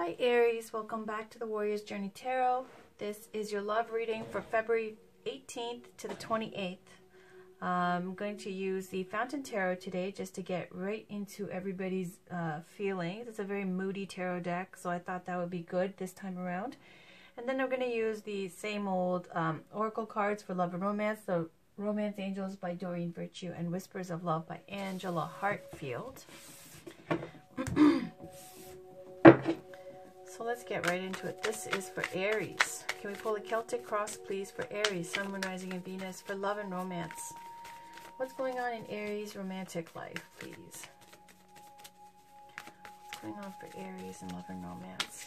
Hi Aries, welcome back to the Warrior's Journey Tarot. This is your love reading for February 18th to the 28th. I'm going to use the Fountain Tarot today just to get right into everybody's feelings. It's a very moody tarot deck, so I thought that would be good this time around. And then I'm going to use the same old Oracle cards for Love and Romance, the Romance Angels by Doreen Virtue and Whispers of Love by Angela Hartfield. So let's get right into it. This is for Aries. Can we pull a Celtic cross, please, for Aries, Sun, Moon, Rising, and Venus, for love and romance? What's going on in Aries' romantic life, please? What's going on for Aries in love and romance?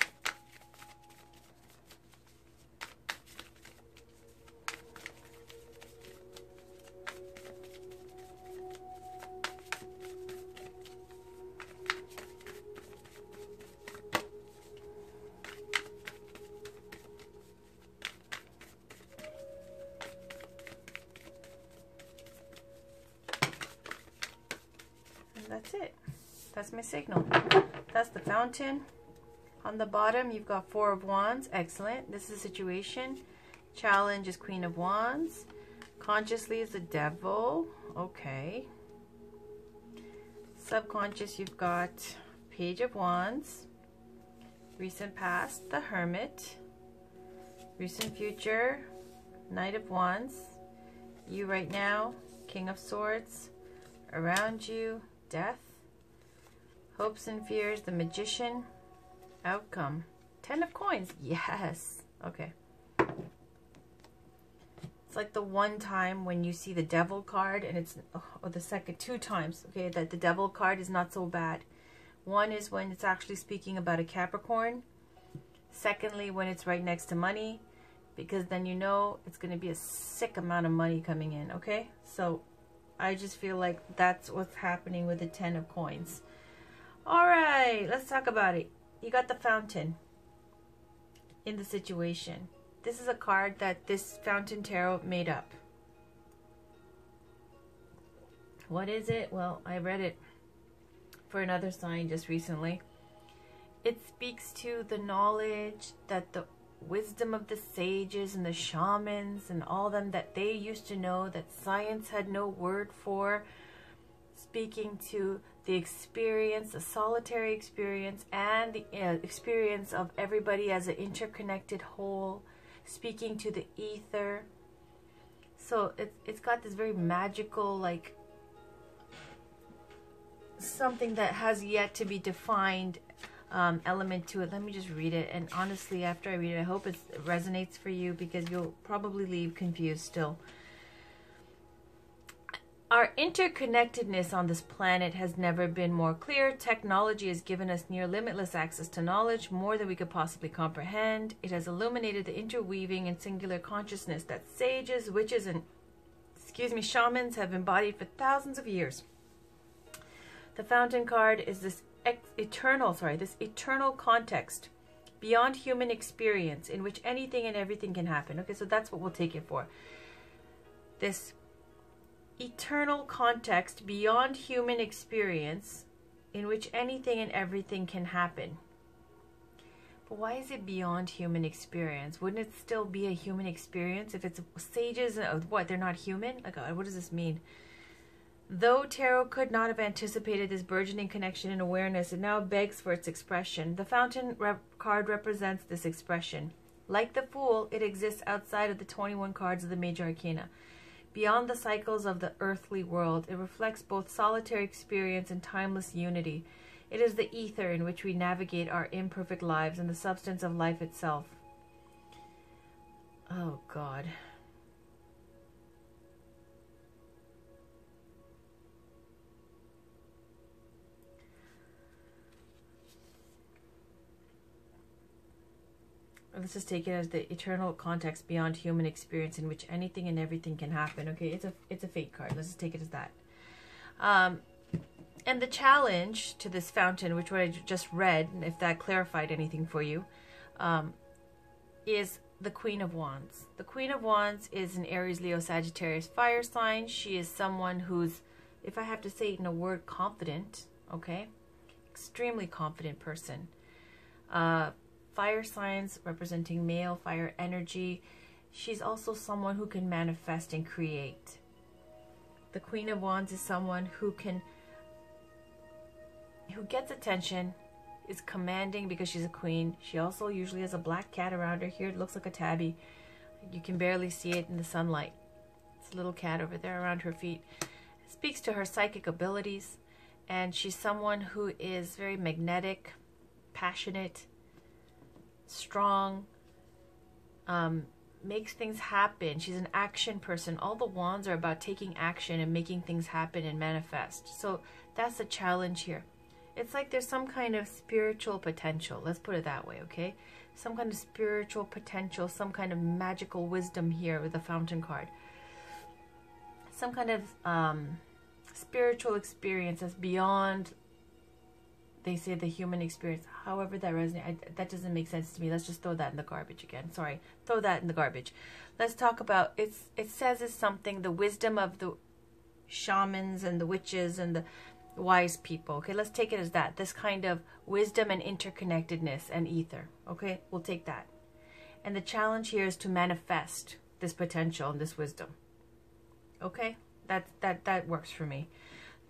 That's it. That's my signal. That's the Fountain. On the bottom, you've got Four of Wands. Excellent. This is a situation. Challenge is Queen of Wands. Consciously is the Devil. Okay. Subconscious, you've got Page of Wands. Recent past, the Hermit. Recent future, Knight of Wands. You right now, King of Swords. Around you, Death. Hopes and fears, the Magician. Outcome, Ten of Coins. Yes. Okay. It's like the one time when you see the Devil card, and it's the second two times, okay, that the Devil card is not so bad. One is when it's actually speaking about a Capricorn. Secondly, when it's right next to money, because then you know it's going to be a sick amount of money coming in, okay? So I just feel like that's what's happening with the Ten of Coins. All right, let's talk about it. You got the Fountain in the situation. This is a card that this Fountain Tarot made up. What is it? Well, I read it for another sign just recently. It speaks to the knowledge that the wisdom of the sages and the shamans and all them that they used to know that science had no word for, speaking to the experience, the solitary experience, and the experience of everybody as an interconnected whole, speaking to the ether. So it's got this very magical, like, something that has yet to be defined element to it. Let me just read it, and honestly, after I read it, I hope it resonates for you, because you'll probably leave confused still. Our interconnectedness on this planet has never been more clear. Technology has given us near limitless access to knowledge, more than we could possibly comprehend. It has illuminated the interweaving and singular consciousness that sages, witches, and shamans have embodied for thousands of years. The Fountain card is this eternal context beyond human experience, in which anything and everything can happen. Okay, so that's what we'll take it for. This eternal context beyond human experience, in which anything and everything can happen. But why is it beyond human experience? Wouldn't it still be a human experience if it's sages? What, they're not human? Like, what does this mean? Though tarot could not have anticipated this burgeoning connection and awareness, it now begs for its expression. The Fountain card represents this expression. Like the Fool, it exists outside of the 21 cards of the major arcana. Beyond the cycles of the earthly world, it reflects both solitary experience and timeless unity. It is the ether in which we navigate our imperfect lives and the substance of life itself. Oh, God. Let's just take it as the eternal context beyond human experience, in which anything and everything can happen. Okay, it's a fate card. Let's just take it as that. And the challenge to this Fountain, which what I just read, if that clarified anything for you, is the Queen of Wands. The Queen of Wands is an Aries, Leo, Sagittarius fire sign. She is someone who's, if I have to say it in a word, confident. Okay, extremely confident person. Fire signs representing male fire energy. She's also someone who can manifest and create. The Queen of Wands is someone who gets attention, is commanding because she's a queen. She also usually has a black cat around her. Here it looks like a tabby. You can barely see it in the sunlight. It's a little cat over there around her feet. It speaks to her psychic abilities, and she's someone who is very magnetic, passionate, strong, makes things happen. She's an action person. All the wands are about taking action and making things happen and manifest. So that's the challenge here. It's like there's some kind of spiritual potential. Let's put it that way, okay? Some kind of spiritual potential, some kind of magical wisdom here with the Fountain card. Some kind of spiritual experience that's beyond, they say, the human experience. However that resonates, that doesn't make sense to me. Let's just throw that in the garbage again. Sorry, throw that in the garbage. Let's talk about, it says it's something, the wisdom of the shamans and the witches and the wise people. Okay, let's take it as that. This kind of wisdom and interconnectedness and ether. Okay, we'll take that. And the challenge here is to manifest this potential and this wisdom. Okay, that works for me.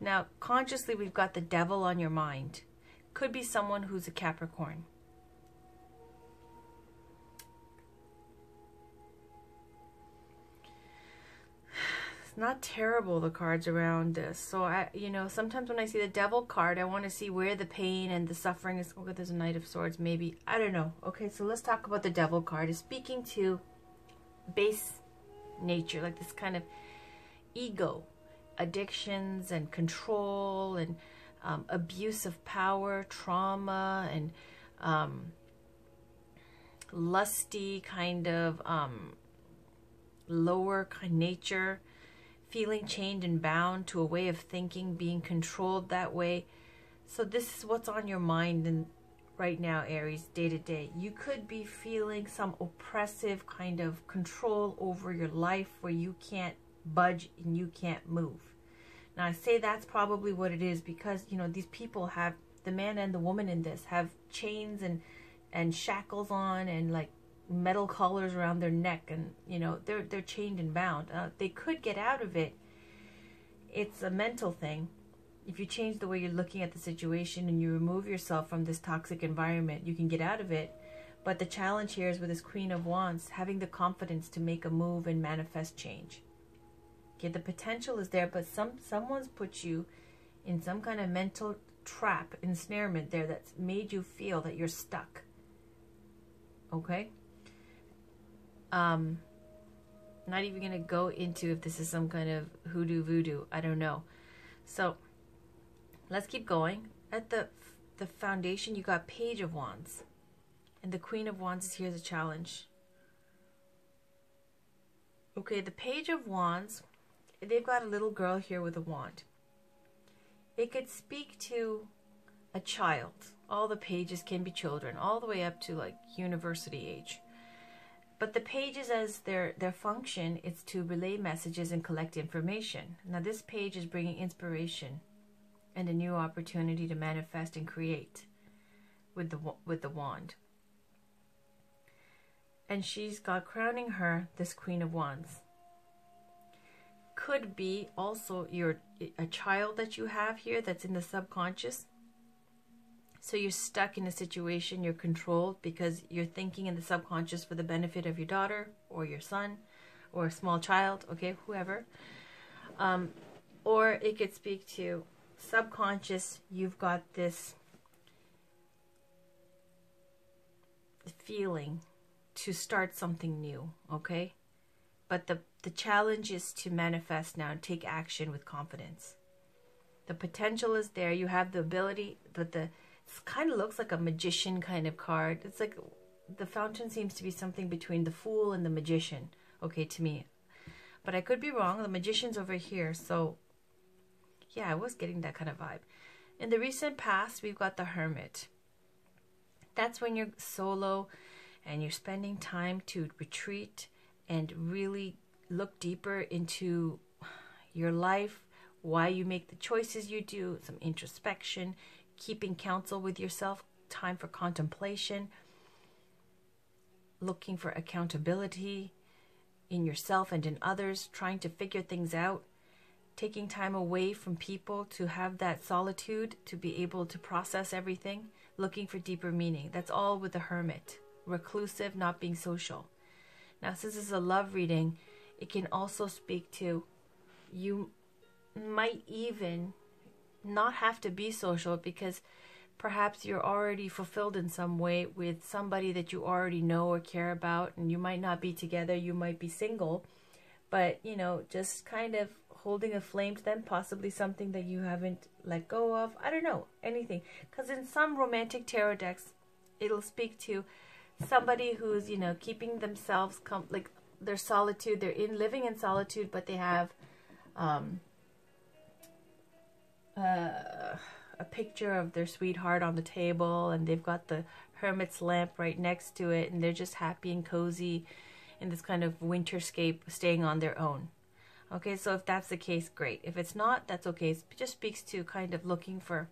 Now, consciously, we've got the devil on your mind. Could be someone who's a Capricorn. It's not terrible, the cards around this. So, sometimes when I see the devil card, I want to see where the pain and the suffering is. Okay, there's a Knight of Swords, maybe. I don't know. Okay, so let's talk about the devil card. It's speaking to base nature, like this kind of ego, addictions and control and abuse of power, trauma, and lusty kind of lower kind of nature, feeling chained and bound to a way of thinking, being controlled that way. So this is what's on your mind and right now, Aries, day to day. You could be feeling some oppressive kind of control over your life where you can't budge and you can't move. Now, I say that's probably what it is because, these people have, the man and the woman in this, have chains and shackles on and like metal collars around their neck, and, they're chained and bound. They could get out of it. It's a mental thing. If you change the way you're looking at the situation and you remove yourself from this toxic environment, you can get out of it. But the challenge here is with this Queen of Wands, having the confidence to make a move and manifest change. Okay, the potential is there, but someone's put you in some kind of mental trap, ensnarement there that's made you feel that you're stuck. Okay? Not even going to go into if this is some kind of hoodoo voodoo. I don't know. So, let's keep going. At the foundation, you got Page of Wands. And the Queen of Wands is here as a challenge. Okay, the Page of Wands, they've got a little girl here with a wand. It could speak to a child. All the pages can be children, all the way up to like university age. But the pages, as their function, is to relay messages and collect information. Now this page is bringing inspiration and a new opportunity to manifest and create with the wand. And she's got crowning her this Queen of Wands. Could be also a child that you have here that's in the subconscious. So you're stuck in a situation, you're controlled because you're thinking in the subconscious for the benefit of your daughter or your son or a small child, okay, whoever. Or it could speak to subconscious, you've got this feeling to start something new, okay? But the challenge is to manifest now and take action with confidence. The potential is there. You have the ability, but it kind of looks like a magician kind of card. It's like the Fountain seems to be something between the Fool and the Magician, okay, to me. But I could be wrong. The Magician's over here, so yeah, I was getting that kind of vibe. In the recent past, we've got the Hermit. That's when you're solo and you're spending time to retreat and really look deeper into your life, why you make the choices you do, some introspection, keeping counsel with yourself. time for contemplation, looking for accountability in yourself and in others, trying to figure things out, taking time away from people to have that solitude, to be able to process everything, looking for deeper meaning. That's all with the Hermit. Reclusive, not being social. Now, since this is a love reading, it can also speak to you might even not have to be social, because perhaps you're already fulfilled in some way with somebody that you already know or care about, and you might not be together, you might be single, but, you know, just kind of holding a flame to them, possibly something that you haven't let go of. I don't know, anything. Because in some romantic tarot decks, it'll speak to somebody who's, you know, keeping themselves, like their solitude, they're living in solitude, but they have a picture of their sweetheart on the table, and they've got the hermit's lamp right next to it, and they're just happy and cozy in this kind of winterscape, staying on their own. Okay, so if that's the case, great. If it's not, that's okay. It just speaks to kind of looking for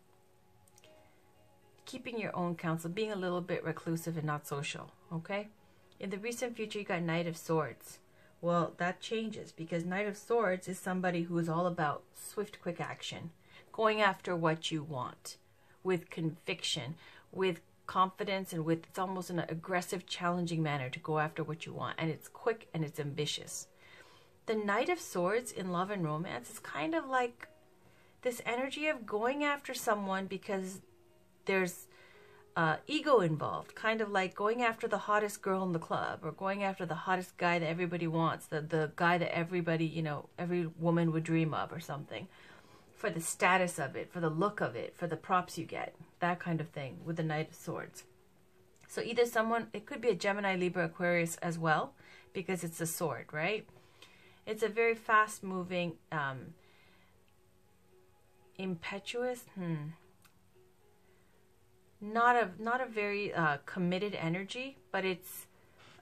keeping your own counsel, being a little bit reclusive and not social. Okay, in the recent future, you got Knight of Swords. Well, that changes, because Knight of Swords is somebody who is all about swift, quick action, going after what you want with conviction, with confidence, and with, it's almost an aggressive, challenging manner to go after what you want. And it's quick and it's ambitious. The Knight of Swords in love and romance is kind of like this energy of going after someone because there's ego involved, kind of like going after the hottest girl in the club, or going after the hottest guy that everybody wants, the guy that everybody, you know, every woman would dream of or something, for the status of it, for the look of it, for the props you get, that kind of thing with the Knight of Swords. So either someone, it could be a Gemini, Libra, Aquarius as well, because it's a sword, right? It's a very fast-moving, impetuous, not a very committed energy, but it's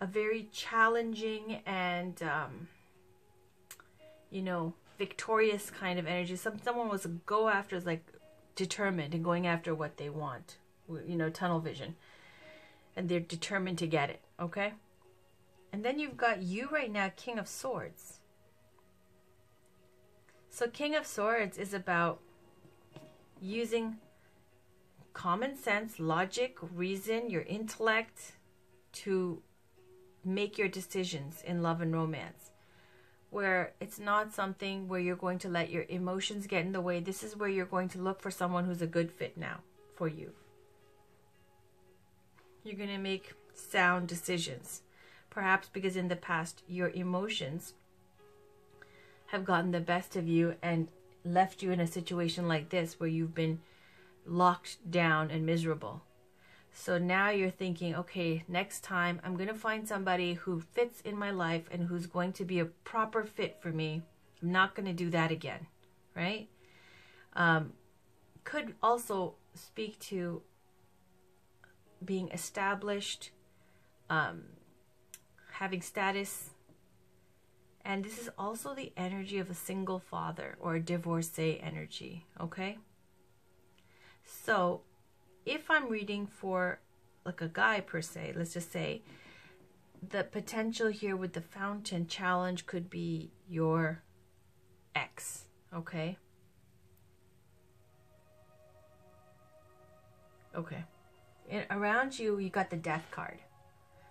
a very challenging and, you know, victorious kind of energy. Someone was go after, is like determined and going after what they want, you know, tunnel vision, and they're determined to get it. Okay, and then you've got you right now, King of Swords. So King of Swords is about using common sense, logic, reason, your intellect to make your decisions in love and romance, where it's not something where you're going to let your emotions get in the way. This is where you're going to look for someone who's a good fit now for you. You're going to make sound decisions, perhaps because in the past your emotions have gotten the best of you and left you in a situation like this where you've been locked down and miserable. So now you're thinking, okay, next time I'm going to find somebody who fits in my life and who's going to be a proper fit for me. I'm not going to do that again, right? Could also speak to being established, having status. And this is also the energy of a single father or a divorcee energy, okay? So if I'm reading for like a guy per se, let's just say, the potential here with the Fountain challenge could be your ex, okay? Okay. And around you, you got the Death card.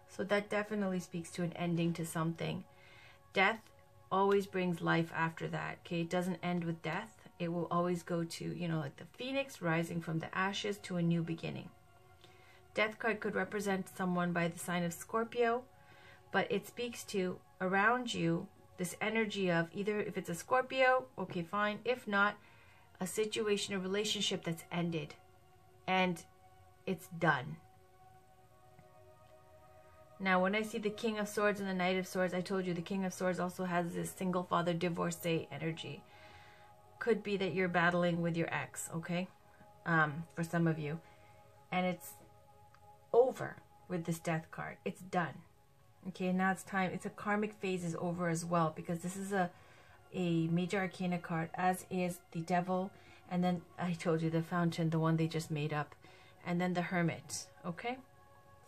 So that definitely speaks to an ending to something. Death always brings life after that, okay? It doesn't end with death. It will always go to, you know, like the phoenix rising from the ashes to a new beginning. Death card could represent someone by the sign of Scorpio, but it speaks to around you this energy of either, if it's a Scorpio, okay, fine. If not, a situation, a relationship that's ended and it's done. Now, when I see the King of Swords and the Knight of Swords, I told you the King of Swords also has this single father divorcee energy. Could be that you're battling with your ex, okay? For some of you. And it's over with this Death card. It's done. Okay, now it's time. It's a karmic phase is over as well, because this is a major arcana card, as is the Devil. And then I told you the Fountain, the one they just made up. and then the Hermit. Okay,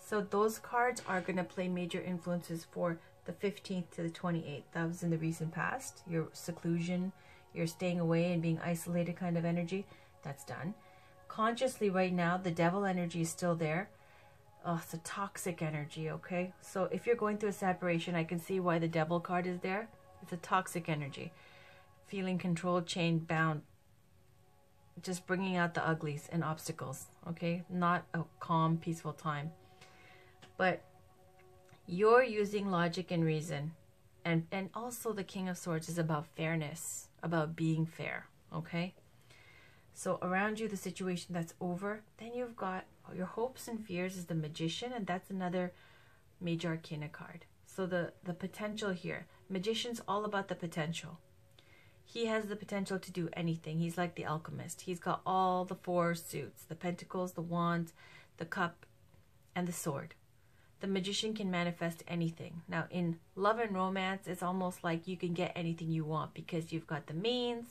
so those cards are going to play major influences for the 15th to the 28th. That was in the recent past. Your seclusion, your staying away and being isolated kind of energy, that's done. Consciously right now, the Devil energy is still there. Oh, it's a toxic energy, okay? So if you're going through a separation, I can see why the Devil card is there. It's a toxic energy. Feeling controlled, chained, bound. Just bringing out the uglies and obstacles, okay? Not a calm, peaceful time. But you're using logic and reason. And also the King of Swords is about fairness, about being fair, okay? So around you, the situation that's over, then you've got your hopes and fears is the Magician, and that's another major arcana card. So the potential here, Magician's all about the potential. He has the potential to do anything. He's like the alchemist. He's got all the four suits, the pentacles, the wands, the cup, and the sword. The Magician can manifest anything. Now, in love and romance, it's almost like you can get anything you want because you've got the means,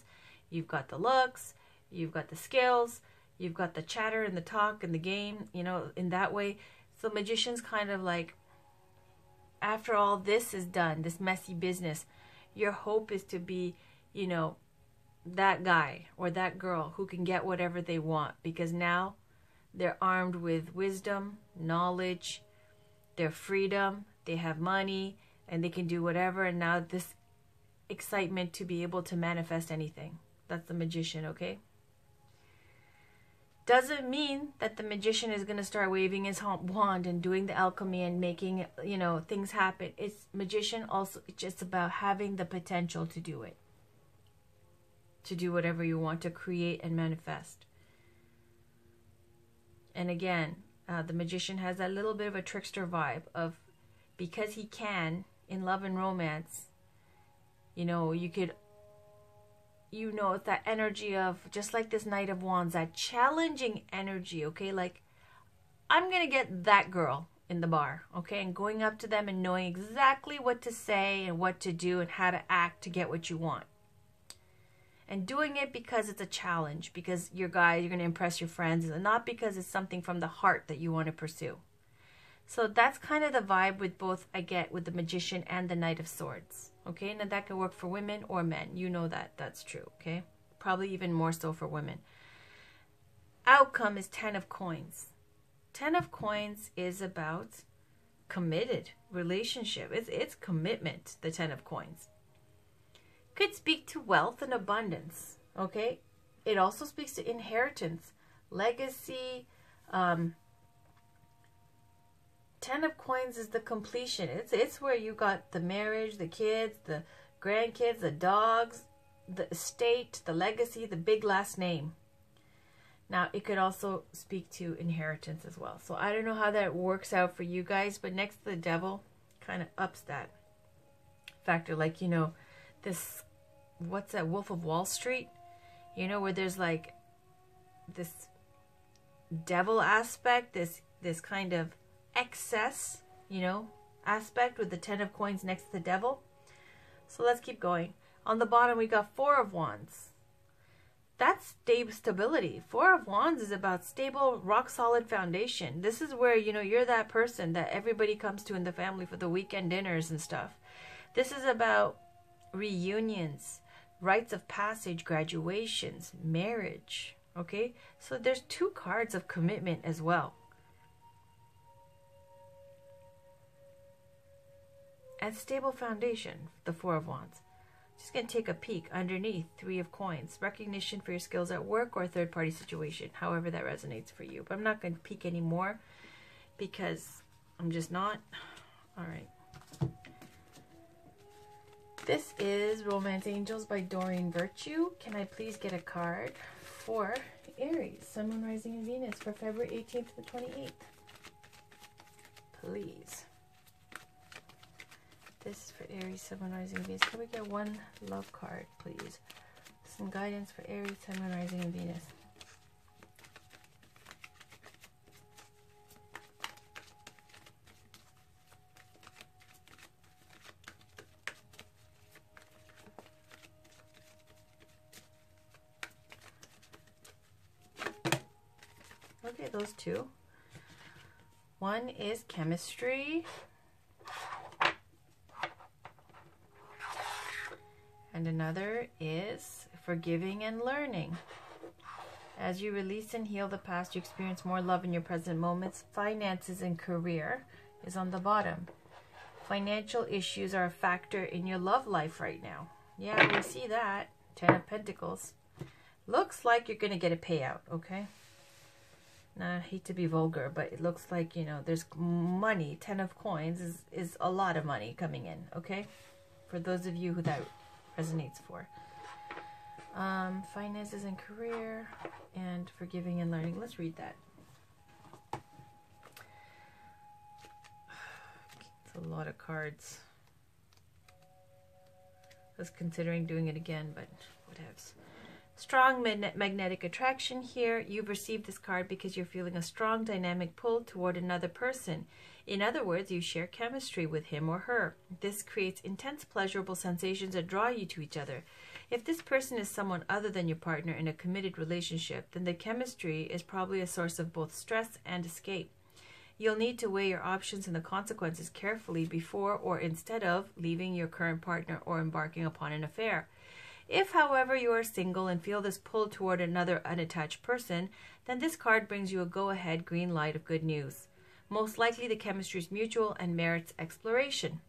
you've got the looks, you've got the skills, you've got the chatter and the talk and the game, you know, in that way. So Magician's kind of like, after all this is done, this messy business, your hope is to be, you know, that guy or that girl who can get whatever they want because now they're armed with wisdom, knowledge, their freedom, they have money, and they can do whatever. And now this excitement to be able to manifest anything. That's the Magician, okay? Doesn't mean that the Magician is going to start waving his wand and doing the alchemy and making, you know, things happen. It's Magician also, it's just about having the potential to do it. To do whatever you want, to create and manifest. And again, the Magician has that little bit of a trickster vibe of, because he can, in love and romance, you know, you could, you know, it's that energy of, just like this Knight of Wands, that challenging energy, okay? Like, I'm going to get that girl in the bar, okay? And going up to them and knowing exactly what to say and what to do and how to act to get what you want. And doing it because it's a challenge, because you're going to impress your friends, and not because it's something from the heart that you want to pursue. So that's kind of the vibe with both I get with the Magician and the Knight of Swords. Okay, now that can work for women or men. You know that. That's true, okay? Probably even more so for women. Outcome is 10 of Coins. 10 of Coins is about committed relationship. It's commitment, the 10 of Coins. Could speak to wealth and abundance, okay? It also speaks to inheritance, legacy. 10 of Coins is the completion. It's where you got the marriage, the kids, the grandkids, the dogs, the estate, the legacy, the big last name. Now, it could also speak to inheritance as well. So I don't know how that works out for you guys, but next to the Devil kind of ups that factor. Like, you know, this, what's that, Wolf of Wall Street? You know, where there's like this devil aspect, this kind of excess, you know, aspect with the 10 of Coins next to the Devil. So let's keep going. On the bottom, we got 4 of Wands. That's stability. 4 of Wands is about stable, rock-solid foundation. This is where, you know, you're that person that everybody comes to in the family for the weekend dinners and stuff. This is about reunions, rites of passage, graduations, marriage, okay? So there's 2 cards of commitment as well. And stable foundation, the 4 of Wands. Just going to take a peek underneath 3 of Coins. Recognition for your skills at work or a third-party situation, however that resonates for you. But I'm not going to peek anymore because I'm just not. All right. This is Romance Angels by Doreen Virtue. Can I please get a card for Aries, Sun, Moon, Rising, and Venus for February 18th to the 28th? Please. This is for Aries, Sun, Moon, Rising, and Venus. Can we get one love card, please? Some guidance for Aries, Sun, Moon, Rising, and Venus. Okay, those two. One is chemistry. And another is forgiving and learning. As you release and heal the past, you experience more love in your present moments. Finances and career is on the bottom. Financial issues are a factor in your love life right now. Yeah, we see that. 10 of Pentacles. Looks like you're going to get a payout, okay? Now, I hate to be vulgar, but it looks like, you know, there's money. 10 of Coins is a lot of money coming in, okay? For those of you who that resonates for. Finances and career and forgiving and learning. Let's read that. It's a lot of cards. I was considering doing it again, but whatevs. Strong magnetic attraction here. You've received this card because you're feeling a strong dynamic pull toward another person. In other words, you share chemistry with him or her. This creates intense pleasurable sensations that draw you to each other. If this person is someone other than your partner in a committed relationship, then the chemistry is probably a source of both stress and escape. You'll need to weigh your options and the consequences carefully before or instead of leaving your current partner or embarking upon an affair. If, however, you are single and feel this pull toward another unattached person, then this card brings you a go-ahead green light of good news. Most likely the chemistry is mutual and merits exploration.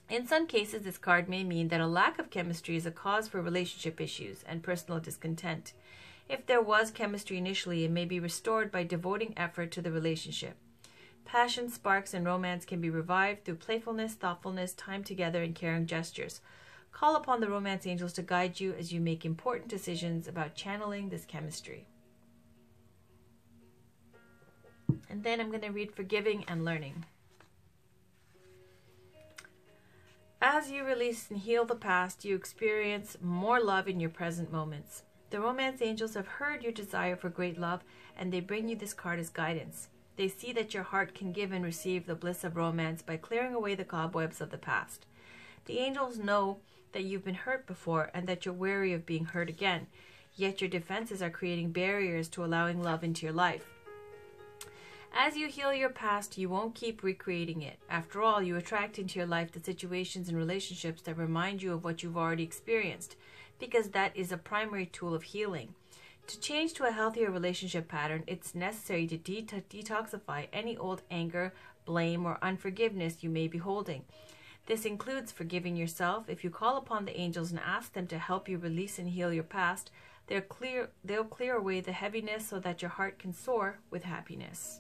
In some cases, this card may mean that a lack of chemistry is a cause for relationship issues and personal discontent. If there was chemistry initially, it may be restored by devoting effort to the relationship. Passion, sparks, and romance can be revived through playfulness, thoughtfulness, time together, and caring gestures. Call upon the romance angels to guide you as you make important decisions about channeling this chemistry. And then I'm going to read forgiving and learning. As you release and heal the past, you experience more love in your present moments. The romance angels have heard your desire for great love, and they bring you this card as guidance. They see that your heart can give and receive the bliss of romance by clearing away the cobwebs of the past. The angels know that you've been hurt before and that you're wary of being hurt again, yet your defenses are creating barriers to allowing love into your life. As you heal your past, you won't keep recreating it. After all, you attract into your life the situations and relationships that remind you of what you've already experienced, because that is a primary tool of healing. To change to a healthier relationship pattern, it's necessary to detoxify any old anger, blame, or unforgiveness you may be holding. This includes forgiving yourself. If you call upon the angels and ask them to help you release and heal your past, they'll clear away the heaviness so that your heart can soar with happiness.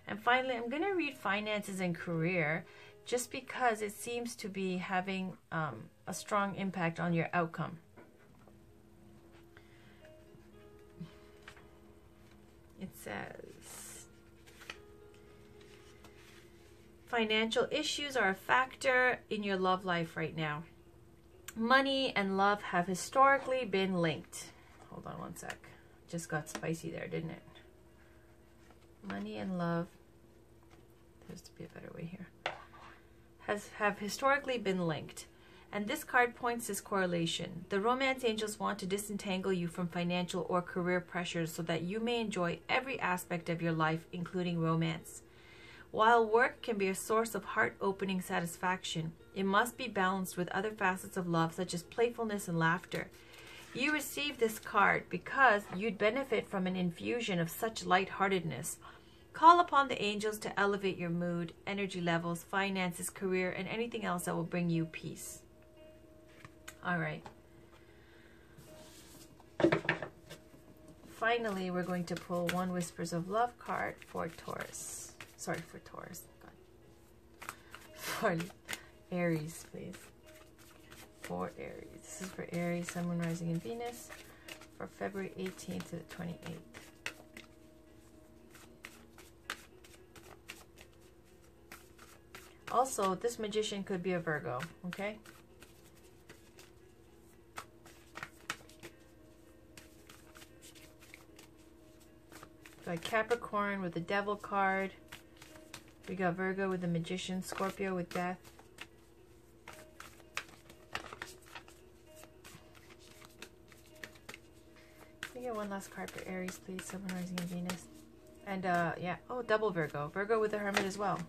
And finally, I'm going to read finances and career just because it seems to be having a strong impact on your outcome. It says, financial issues are a factor in your love life right now. Money and love have historically been linked. Hold on one sec. Just got spicy there, didn't it? Money and love, there's to be a better way here, have historically been linked. And this card points this correlation. The romance angels want to disentangle you from financial or career pressures so that you may enjoy every aspect of your life, including romance. While work can be a source of heart-opening satisfaction, it must be balanced with other facets of love, such as playfulness and laughter. You received this card because you'd benefit from an infusion of such lightheartedness. Call upon the angels to elevate your mood, energy levels, finances, career, and anything else that will bring you peace. All right. Finally, we're going to pull one Whispers of Love card for Taurus. Sorry, for Taurus. God. For Aries, please. For Aries. This is for Aries, Sun, Moon, Rising, and Venus for February 18th to the 28th. Also, this magician could be a Virgo, okay? Got Capricorn with the Devil card. We got Virgo with the Magician, Scorpio with Death. Can we get one last card for Aries, please? Sun, Moon, Rising, and Venus. And yeah, oh, double Virgo. Virgo with the Hermit as well.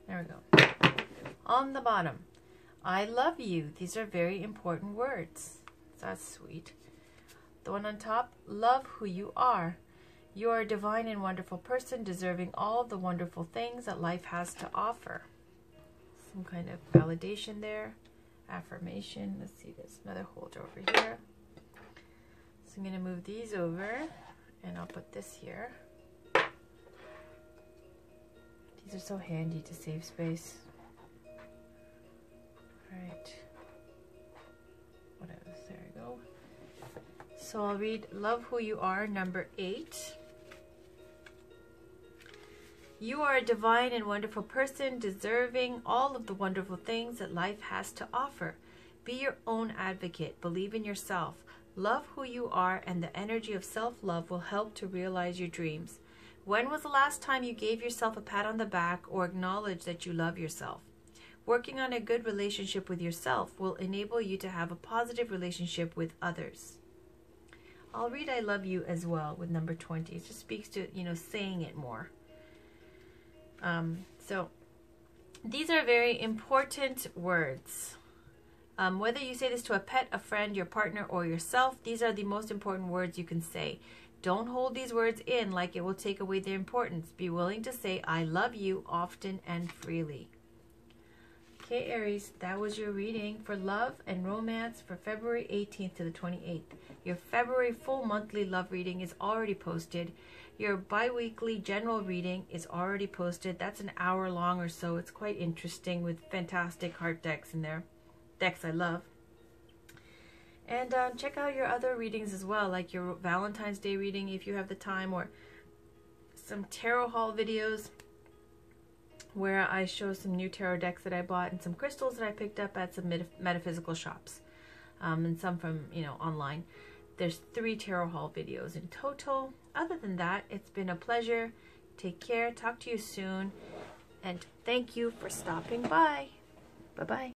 There we go. On the bottom, I love you. These are very important words. That's sweet. The one on top, love who you are. You are a divine and wonderful person, deserving all of the wonderful things that life has to offer. Some kind of validation there. Affirmation. Let's see, there's another holder over here. So I'm going to move these over, and I'll put this here. These are so handy to save space. Alright. What else? There we go. So I'll read Love Who You Are, number 8. You are a divine and wonderful person, deserving all of the wonderful things that life has to offer. Be your own advocate. Believe in yourself. Love who you are, and the energy of self-love will help to realize your dreams. When was the last time you gave yourself a pat on the back or acknowledged that you love yourself? Working on a good relationship with yourself will enable you to have a positive relationship with others. I'll read I love you as well with number 20. It just speaks to, saying it more. So these are very important words. Whether you say this to a pet, a friend, your partner, or yourself, these are the most important words you can say. Don't hold these words in like it will take away their importance. Be willing to say, I love you often and freely. Okay, Aries, that was your reading for love and romance for February 18th to the 28th. Your February full monthly love reading is already posted. Your bi-weekly general reading is already posted. That's an hour long or so. It's quite interesting with fantastic heart decks in there. Decks I love. And check out your other readings as well, like your Valentine's Day reading if you have the time, or some tarot haul videos where I show some new tarot decks that I bought and some crystals that I picked up at some metaphysical shops, and some from, online. There's 3 tarot haul videos in total. Other than that, it's been a pleasure. Take care. Talk to you soon. And thank you for stopping by. Bye-bye.